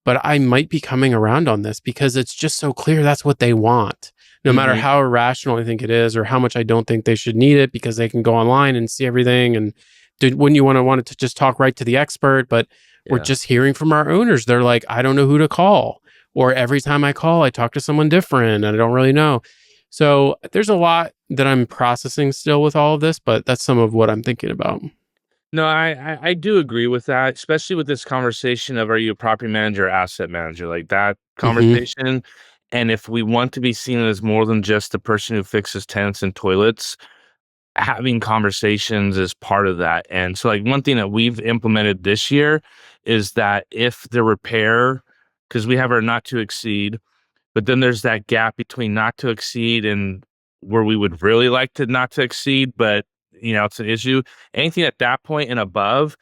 But I might be coming around on this because it's just so clear that's what they want. No matter mm-hmm, how irrational I think it is or how much I don't think they should need it because they can go online and see everything. And wouldn't you want it to just talk right to the expert? But we're yeah. just hearing from our owners. They're like, I don't know who to call. Or every time I call, I talk to someone different and I don't really know. So there's a lot that I'm processing still with all of this, but that's some of what I'm thinking about. No, I do agree with that, especially with this conversation of are you a property manager or asset manager, like that Hmm. conversation. And if we want to be seen as more than just the person who fixes tenants and toilets, having conversations is part of that. And so, like, one thing that we've implemented this year is that if the repair, because we have our not to exceed, but then there's that gap between not to exceed and where we would really like to not to exceed, but it's an issue. Anything at that point and above,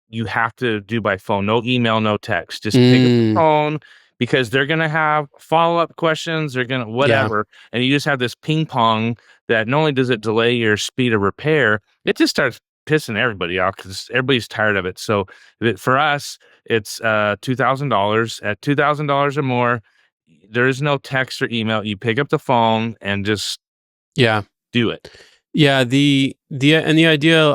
you have to do by phone. No email, no text. Just pick up the Mm, phone because they're gonna have follow-up questions, they're gonna yeah. whatever. And you just have this ping pong that not only does it delay your speed of repair, it just starts pissing everybody off because everybody's tired of it. So for us, it's $2,000. At $2,000 or more, there is no text or email. You pick up the phone and just Yeah. do it. Yeah, the idea.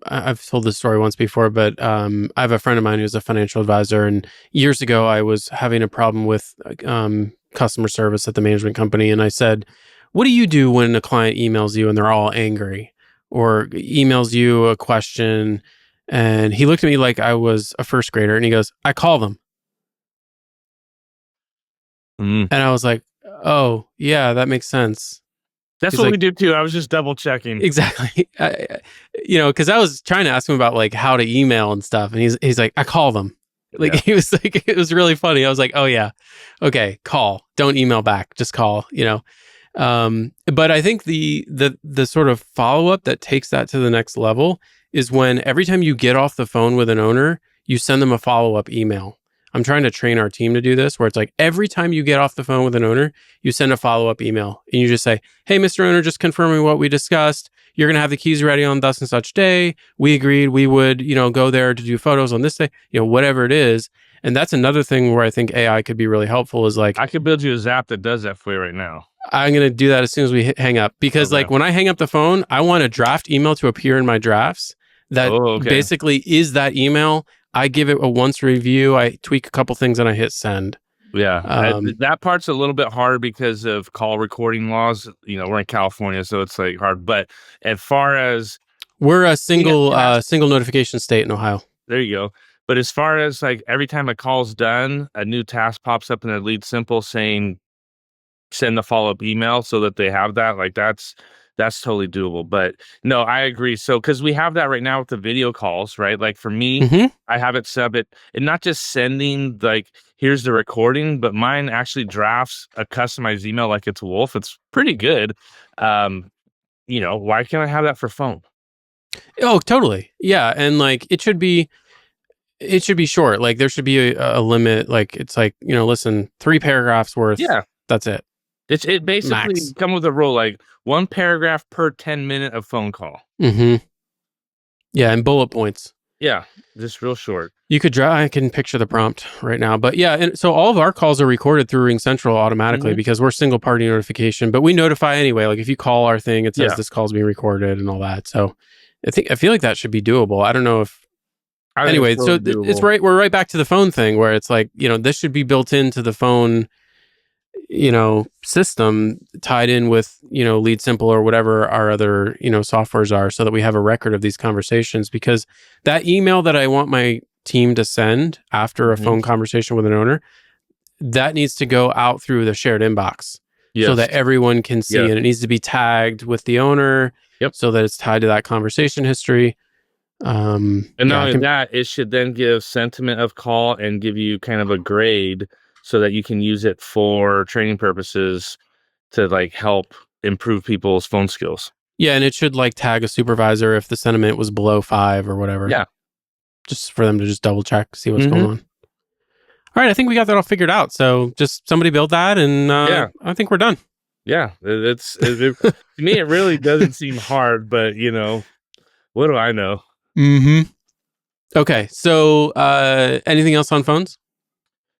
I've told this story once before, but I have a friend of mine who's a financial advisor, and years ago I was having a problem with customer service at the management company, and I said, "What do you do when a client emails you and they're all angry, or emails you a question?" And he looked at me like I was a first grader, and he goes, "I call them," Mm. and I was like, "Oh, yeah, that makes sense." That's He's what we like, do too. I was just double checking. exactly. Because I was trying to ask him about like how to email and stuff, and he's like, I call them. Like Yeah. he was like, it was really funny. I was like, oh yeah, okay, call. Don't email back. Just call. But I think the sort of follow up that takes that to the next level is when every time you get off the phone with an owner, you send them a follow up email. I'm trying to train our team to do this, where it's like every time you get off the phone with an owner, you send a follow up email and you just say, "Hey, Mr. Owner, just confirming what we discussed. You're going to have the keys ready on thus and such day. We agreed we would, go there to do photos on this day, whatever it is." And that's another thing where I think AI could be really helpful is like, I could build you a Zap that does that for you right now. I'm going to do that as soon as we hang up because Okay. like when I hang up the phone, I want a draft email to appear in my drafts that Oh, okay. basically is that email. I give it a once review, I tweak a couple things and I hit send. Yeah, Um, that part's a little bit hard because of call recording laws. We're in California, so it's like hard. But as far as we're a being a task, single notification state in Ohio. there you go. But as far as like every time a call's done, a new task pops up in their lead simple saying send the follow-up email so that they have that. Like that's totally doable. But no, I agree. So because we have that right now with the video calls, right? Like for me, Hmm. I have it sub it and not just sending like here's the recording, but mine actually drafts a customized email like it's Wolf. It's pretty good. Why can't I have that for phone? Oh, totally. Yeah, and like it should be short. Like there should be a limit. Like it's like, listen, 3 paragraphs worth. Yeah. That's it. It basically Max. come with a rule like 1 paragraph per 10 minute of phone call. Hmm. Yeah, and bullet points. Yeah, just real short. You could draw. I can picture the prompt right now. But yeah, and so all of our calls are recorded through Ring Central automatically Hmm. because we're single party notification, but we notify anyway. Like if you call our thing, it says Yeah, this call's being recorded and all that. So I feel like that should be doable. I don't know if I think it's anyway, so totally it's doable. right. We're right back to the phone thing where it's like, this should be built into the phone, system tied in with, Lead Simple or whatever our other, softwares are so that we have a record of these conversations. Because that email that I want my team to send after a Mhm. phone conversation with an owner, that needs to go out through the shared inbox so Yes. that everyone can see. Yes. And it needs to be tagged with the owner Yep. so that it's tied to that conversation history. And Yeah, not I only can. that, it should then give sentiment of call and give you kind of a grade so that you can use it for training purposes to like help improve people's phone skills. Yeah, and it should like tag a supervisor if the sentiment was below 5 or whatever, Yeah. just for them to just double check, see what's going Hmm. on. All right, I think we got that all figured out. So just somebody build that, and Yeah. I think we're done. Yeah. To me, it really doesn't seem hard, but what do I know? Mm-hmm. Okay, so anything else on phones?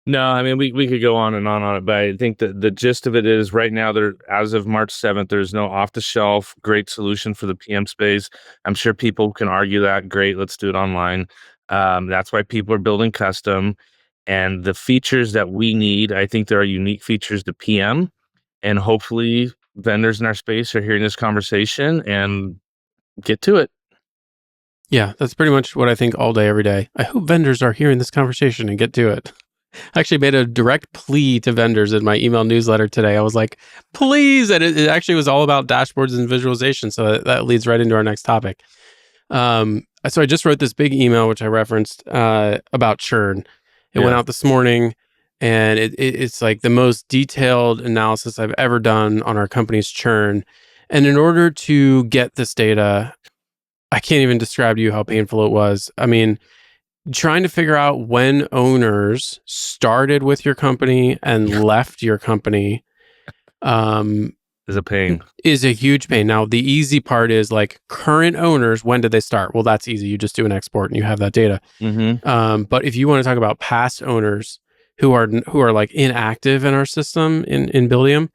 No, I mean we could go on and on it, but I think that the gist of it is right now there as of March 7th, there's no off the shelf great solution for the PM space. I'm sure people can argue that. Great, let's do it online. That's why people are building custom and the features that we need. I think there are unique features to PM, and hopefully vendors in our space are hearing this conversation and get to it. Yeah, that's pretty much what I think all day, every day. I hope vendors are hearing this conversation and get to it. I actually made a direct plea to vendors in my email newsletter today. I was like, please. And it actually was all about dashboards and visualization. So that leads right into our next topic. So I just wrote this big email, which I referenced, about churn. It went Yeah. out this morning, and it's like the most detailed analysis I've ever done on our company's churn. And in order to get this data, I can't even describe to you how painful it was. I mean, trying to figure out when owners started with your company and left your company Is a pain. is a huge pain. Now, the easy part is like current owners, when did they start? Well, that's easy. You just do an export and you have that data. Mm-hmm. But if you want to talk about past owners who are like inactive in our system in Buildium,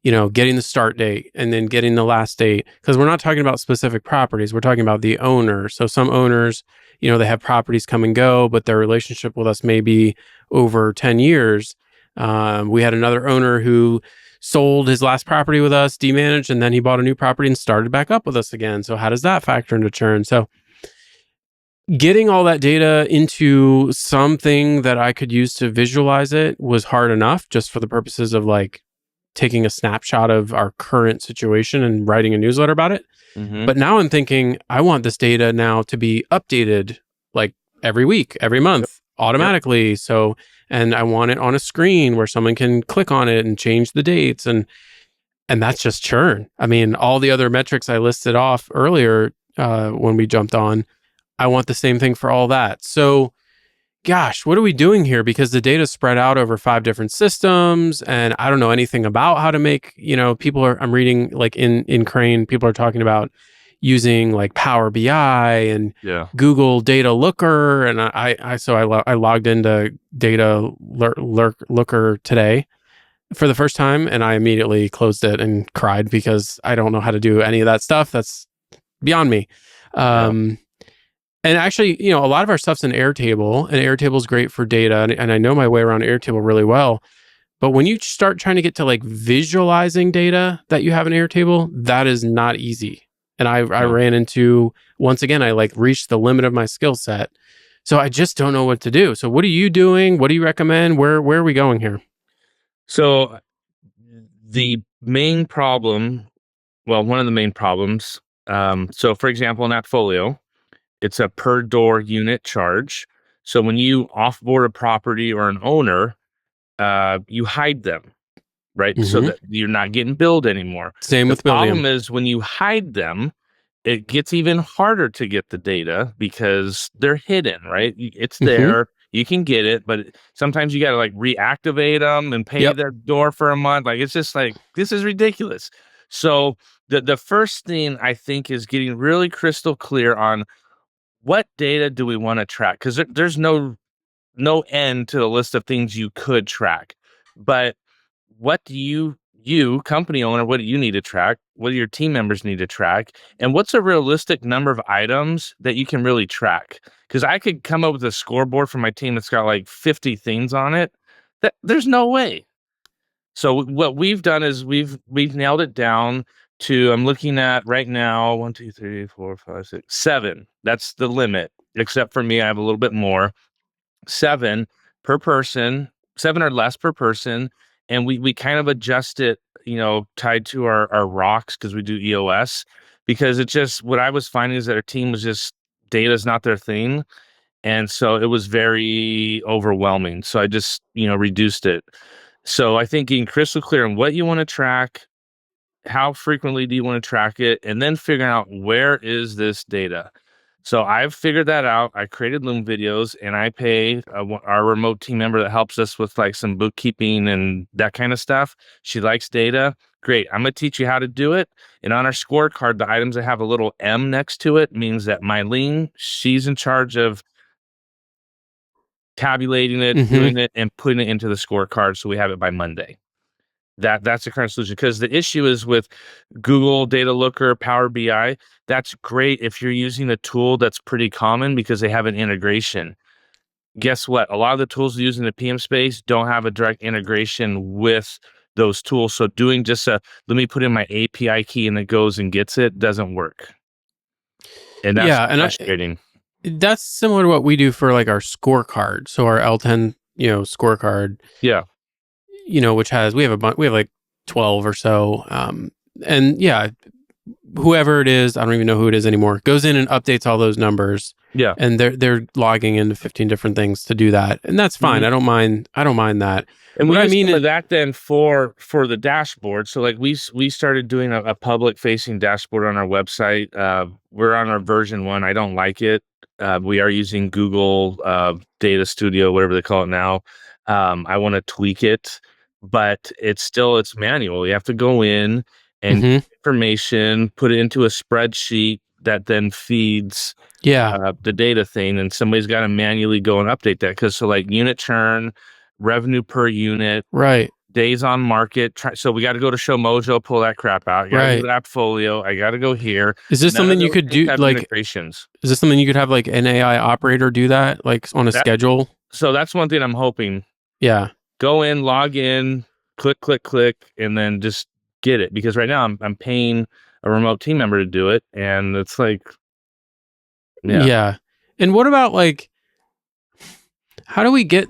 getting the start date and then getting the last date, because we're not talking about specific properties. We're talking about the owner. So some owners, they have properties come and go, but their relationship with us may be over 10 years. We had another owner who sold his last property with us, demanaged, and then he bought a new property and started back up with us again. So how does that factor into churn? So getting all that data into something that I could use to visualize it was hard enough, just for the purposes of like taking a snapshot of our current situation and writing a newsletter about it. Mm-hmm. But now I'm thinking, I want this data now to be updated like every week, every month automatically. So, and I want it on a screen where someone can click on it and change the dates. And that's just churn. I mean, all the other metrics I listed off earlier when we jumped on, I want the same thing for all that. So, gosh, what are we doing here? Because the data spread out over 5 different systems, and I don't know anything about how to make, I'm reading like in Crane, people are talking about using like Power BI and Google Data Looker. And I logged into Data Looker today for the first time, and I immediately closed it and cried because I don't know how to do any of that stuff. That's beyond me. And actually, a lot of our stuff's in Airtable, and Airtable's great for data. And I know my way around Airtable really well. But when you start trying to get to like visualizing data that you have in Airtable, that is not easy. And I No. ran into, once again, I like reached the limit of my skill set. So I just don't know what to do. So what are you doing? What do you recommend? Where are we going here? So the main problem, well, one of the main problems, so for example, in Appfolio, it's a per door unit charge. So when you offboard a property or an owner, you hide them, right? So Mm-hmm. that you're not getting billed anymore. Same The with building problem them. is when you hide them, it gets even harder to get the data because they're hidden, right? It's Mm-hmm. there. You can get it, but sometimes you got to like reactivate them and pay Yep. their door for a month. Like it's just like this is ridiculous. So the first thing I think is getting really crystal clear on what data do we want to track because there's no end to the list of things you could track, but what do you company owner, what do you need to track? What do your team members need to track? And what's a realistic number of items that you can really track? Because I could come up with a scoreboard for my team that's got like 50 things on it. That there's no way. So what we've done is we've nailed it down to I'm looking at right now 1, 2, 3, 4, 5, 6, 7. That's the limit. Except for me, I have a little bit more. 7 per person, 7 or less per person, and we kind of adjust it, tied to our rocks because we do EOS, because it just what I was finding is that our team was just data is not their thing, and so it was very overwhelming. So I just, reduced it. So I think getting crystal clear on what you want to track, how frequently do you want to track it, and then figuring out where is this data. So I've figured that out. I created Loom videos, and I pay our remote team member that helps us with like some bookkeeping and that kind of stuff. She likes data. Great. I'm going to teach you how to do it. And on our scorecard, the items that have a little M next to it means that Mylene, she's in charge of tabulating it, Mm-hmm. doing it, and putting it into the scorecard so we have it by Monday. That's the current solution because the issue is with Google Data Looker, Power BI. That's great if you're using a tool that's pretty common because they have an integration. Guess what? A lot of the tools used in the PM space don't have a direct integration with those tools. So doing just let me put in my API key and it goes and gets it doesn't work. And that's Yeah, and frustrating. that's similar to what we do for like our scorecard. So our L10, scorecard, Yeah. which we have we have like 12 or so. And yeah, whoever it is, I don't even know who it is anymore, goes in and updates all those numbers, Yeah. and they're logging into 15 different things to do that, and that's fine. Mhm. I don't mind that. And we What I use mean some of is, that then for the dashboard. So like we started doing a public facing dashboard on our website. We're on our version 1. I don't like it. We are using Google Data Studio, whatever they call it now. I want to tweak it, but it's manual. You have to go in and get mhm, information, put it into a spreadsheet that then feeds yeah, the data thing, and somebody's got to manually go and update that because so like unit churn, revenue per unit, right, days on market. So we got to go to Show Mojo, pull that crap out. I got to go right. to Appfolio. I got to go here. Is this None of something you those could things do? have Like, integrations. is this something you could have like an AI operator do that, like on a That schedule? so that's one thing I'm hoping. Yeah, Go in, log in, click, click, click, and then just get it. Because right now I'm paying a remote team member to do it, and it's like, yeah, yeah. And what about like, how do we get,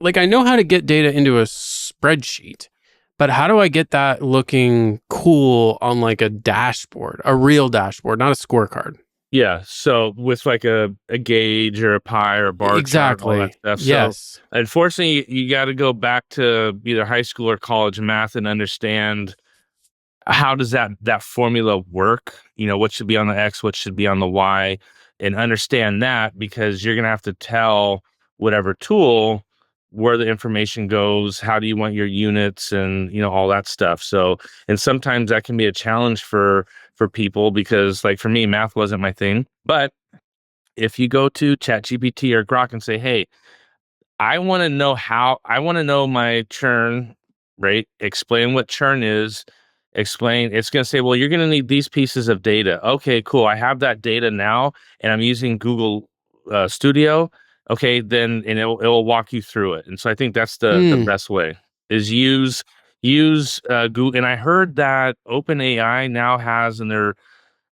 like, I know how to get data into a spreadsheet, but how do I get that looking cool on like a dashboard, a real dashboard, not a scorecard? yeah. So with like a gauge or a pie or a bar chart, all that Exactly. stuff. So Yes. unfortunately, you got to go back to either high school or college math and understand how does that formula work. What should be on the X, what should be on the Y, and understand that because you're gonna have to tell whatever tool where the information goes, how do you want your units, and all that stuff. So, and sometimes that can be a challenge for people because like for me math wasn't my thing, but if you go to ChatGPT or Grok and say, hey, I want to know my churn rate, explain what churn is, explain, it's going to say, well, you're going to need these pieces of data. Okay, cool. I have that data now and I'm using Google Studio. Okay, then, and it'll walk you through it. And so I think that's the Hmm. best way. is use Google. And I heard that OpenAI now has in their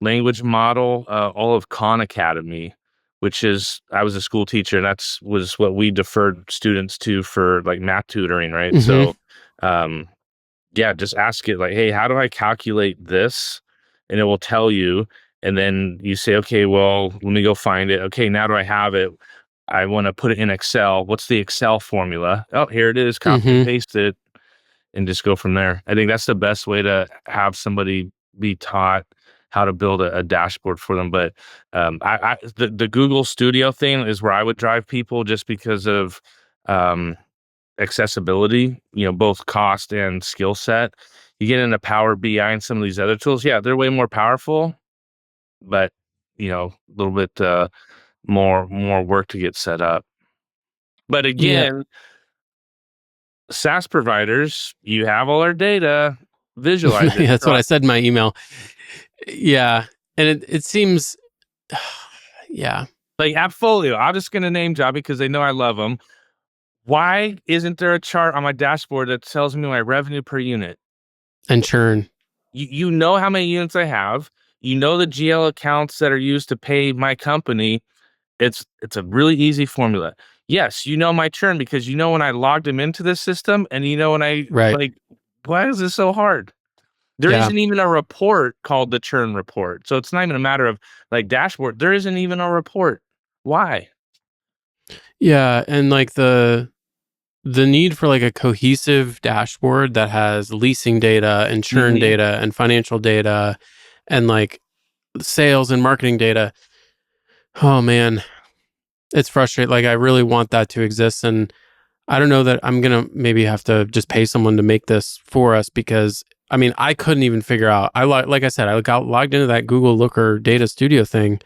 language model all of Khan Academy, which is I was a school teacher. That's was what we deferred students to for like math tutoring, right? Hmm. So, um, yeah, just ask it like, hey, how do I calculate this? And it will tell you. And then you say, okay, well, let me go find it. Okay, now do I have it? I want to put it in Excel. What's the Excel formula? Oh, here it is. Copy and Hmm. paste it and just go from there. I think that's the best way to have somebody be taught how to build a dashboard for them. But the Google Studio thing is where I would drive people just because of um, accessibility, both cost and skill set. You get into Power BI and some of these other tools, yeah, they're way more powerful, but a little bit more work to get set up. But Yeah. again, SaaS providers, you have all our data, visualize it. That's what I said in my email. Yeah. And it seems, yeah. Like Appfolio, I'm just gonna name job because they know I love them. Why isn't there a chart on my dashboard that tells me my revenue per unit? And churn. You know how many units I have. You know the GL accounts that are used to pay my company. It's a really easy formula. Yes, you know my churn because you know when I logged them into this system, and you know when I Right. like, why is this so hard? There Yeah. isn't even a report called the churn report. So it's not even a matter of like dashboard. There isn't even a report. Why? Yeah. And like the need for like a cohesive dashboard that has leasing data and churn Hmm. data and financial data and like sales and marketing data. Oh man, it's frustrating. Like I really want that to exist, and I don't know that I'm gonna maybe have to just pay someone to make this for us because I mean I couldn't even figure out. Like I said, I got logged into that Google Looker Data Studio thing,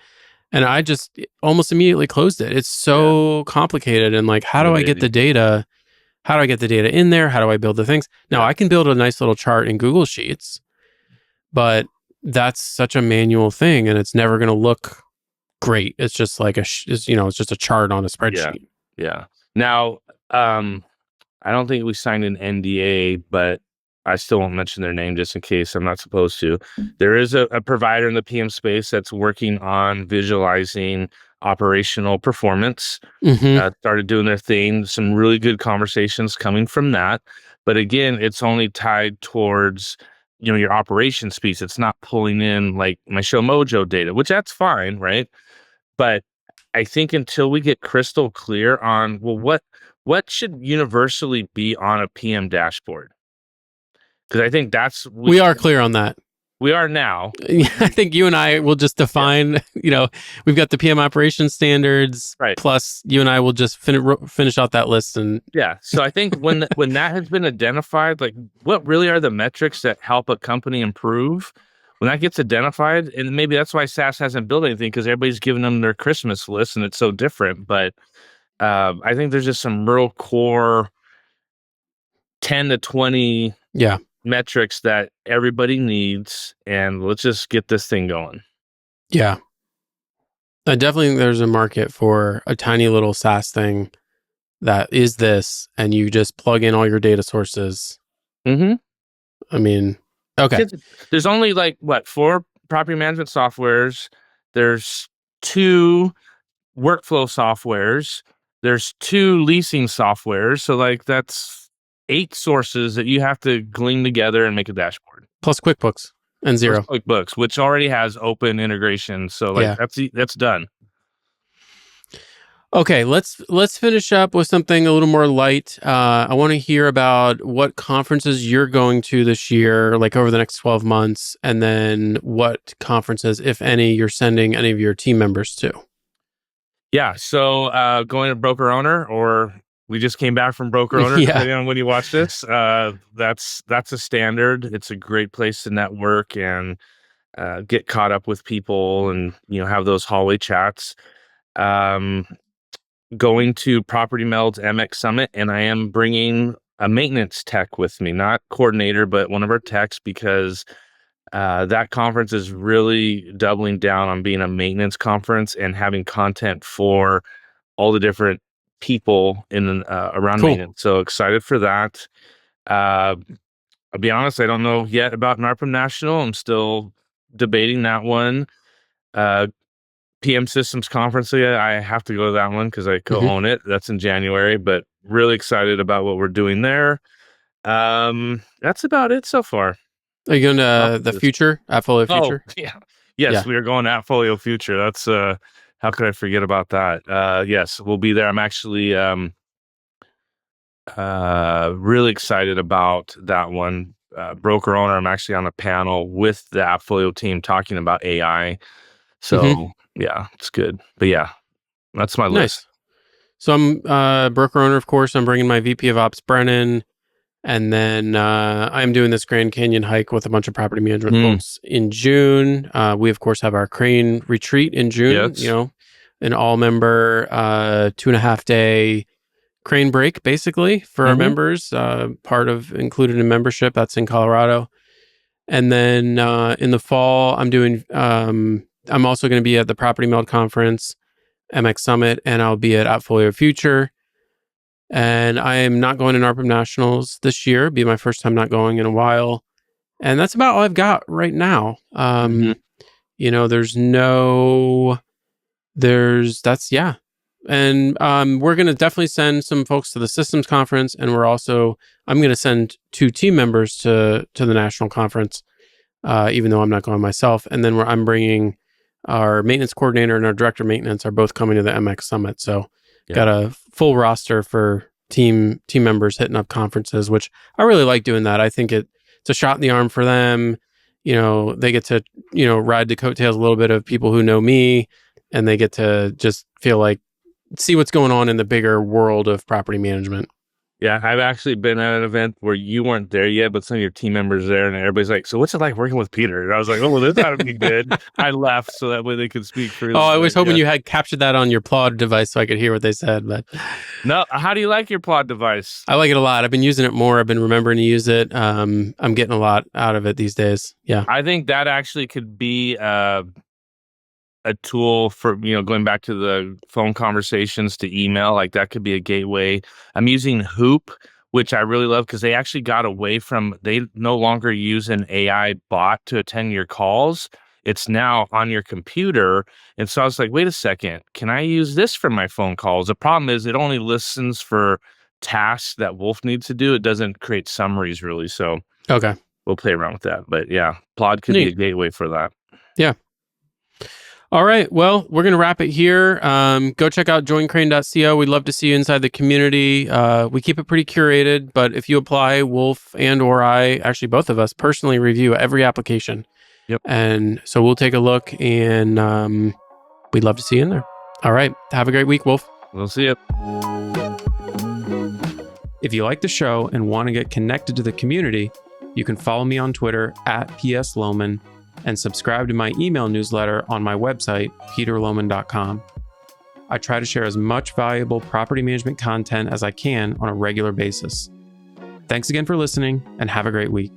and I just almost immediately closed it. It's Yeah, so complicated, and like how do I get the intimidating. data? How do I get the data in there? How do I build the things? Now Yeah, I can build a nice little chart in Google Sheets, but that's such a manual thing, and it's never going to look great. It's just like it's just a chart on a yeah, spreadsheet. yeah. Now, um, I don't think we signed an NDA, but I still won't mention their name just in case I'm not supposed to. There is a provider in the PM space that's working on visualizing operational performance. Hmm. Started doing their thing. Some really good conversations coming from that. But again, it's only tied towards your operations piece. It's not pulling in like my Show Mojo data, which that's fine, right? But I think until we get crystal clear on, well, what should universally be on a PM dashboard? Because I think that's We are clear on that. we are now. I think you and I will just Yeah, define. We've got the PM operations standards. right. Plus, you and I will just finish out that list. And Yeah. So I think when that has been identified, like what really are the metrics that help a company improve? When that gets identified, and maybe that's why SaaS hasn't built anything because everybody's giving them their Christmas list and it's so different. But I think there's just some real core 10 to 20 yeah, metrics that everybody needs, and let's just get this thing going. yeah, I definitely think there's a market for a tiny little SaaS thing that is this, and you just plug in all your data sources. Mm-hmm. I mean, okay. Because there's only like what, four property management softwares. There's two workflow softwares. There's two leasing softwares. So like that's eight sources that you have to glean together and make a dashboard. Plus QuickBooks and Plus Zero. QuickBooks, which already has open integration. So like Yeah. that's done. Okay, let's finish up with something a little more light. I want to hear about what conferences you're going to this year, like over the next 12 months, and then what conferences, if any, you're sending any of your team members to. Yeah. So going to broker owner, or we just came back from broker owner, Yeah. depending on when you watch this. That's a standard. It's a great place to network and get caught up with people and have those hallway chats. Um, Going to Property Meld's MX Summit, and I am bringing a maintenance tech with me, not coordinator, but one of our techs, because that conference is really doubling down on being a maintenance conference and having content for all the different people in around Cool. maintenance. So excited for that. Uh, I'll be honest, I don't know yet about NARPM National. I'm still debating that one. Uh, PM Systems Conference, yeah, I have to go to that one because I Hmm. co-own it. That's in January, but really excited about what we're doing there. That's about it so far. Are you going Off to the the list. future, Appfolio Oh, Future? yeah. Yes, Yeah. we are going to Folio Future. That's how could I forget about that? Yes, we'll be there. I'm actually really excited about that one. Broker owner, I'm actually on a panel with the Appfolio team talking about AI. Hmm. So yeah, it's good. But yeah, that's my list. Nice. So I'm broker owner, of course. I'm bringing my VP of Ops, Brennan. And then I'm doing this Grand Canyon hike with a bunch of property management Mm, folks in June. We, of course, have our crane retreat in June, yes. an all member 2.5 day crane break, basically, for our Mm-hmm. members, part of included in membership. That's in Colorado. And then in the fall, I'm also going to be at the Property Meld Conference, MX Summit, and I'll be at Appfolio Future. And I am not going to NARPM Nationals this year. It'll be my first time not going in a while. And that's about all I've got right now. Mm-hmm. There's no, there's, that's, yeah. And we're going to definitely send some folks to the systems conference. And I'm going to send 2 team members to the national conference, even though I'm not going myself. And then I'm bringing our maintenance coordinator and our director of maintenance are both coming to the MX Summit. So Yeah. got a full roster for team members hitting up conferences, which I really like doing that. I think it's a shot in the arm for them. They get to, ride the coattails a little bit of people who know me, and they get to just feel like see what's going on in the bigger world of property management. Yeah, I've actually been at an event where you weren't there yet, but some of your team members there, and everybody's like, "So what's it like working with Peter?" And I was like, "Oh, well, this ought to be good." I left so that way they could speak Oh, freely. I was But hoping yeah, you had captured that on your Plod device so I could hear what they said, but no. How do you like your plot device? I like it a lot. I've been using it more. I've been remembering to use it. I'm getting a lot out of it these days. Yeah. I think that actually could be a tool for, going back to the phone conversations to email, like that could be a gateway. I'm using Hoop, which I really love because they actually got away from, they no longer use an AI bot to attend your calls. It's now on your computer. And so I was like, wait a second, can I use this for my phone calls? The problem is it only listens for tasks that Wolf needs to do. It doesn't create summaries really. So Okay. we'll play around with that. But yeah, Plod could be a Neat. gateway for that. Yeah. All right. Well, we're going to wrap it here. Go check out joincrane.co. We'd love to see you inside the community. We keep it pretty curated, but if you apply, Wolf and or I, actually both of us, personally review every application. Yep. And so we'll take a look, and we'd love to see you in there. All right. Have a great week, Wolf. We'll see you. If you like the show and want to get connected to the community, you can follow me on Twitter @PSLoman and subscribe to my email newsletter on my website, peterloman.com. I try to share as much valuable property management content as I can on a regular basis. Thanks again for listening, and have a great week.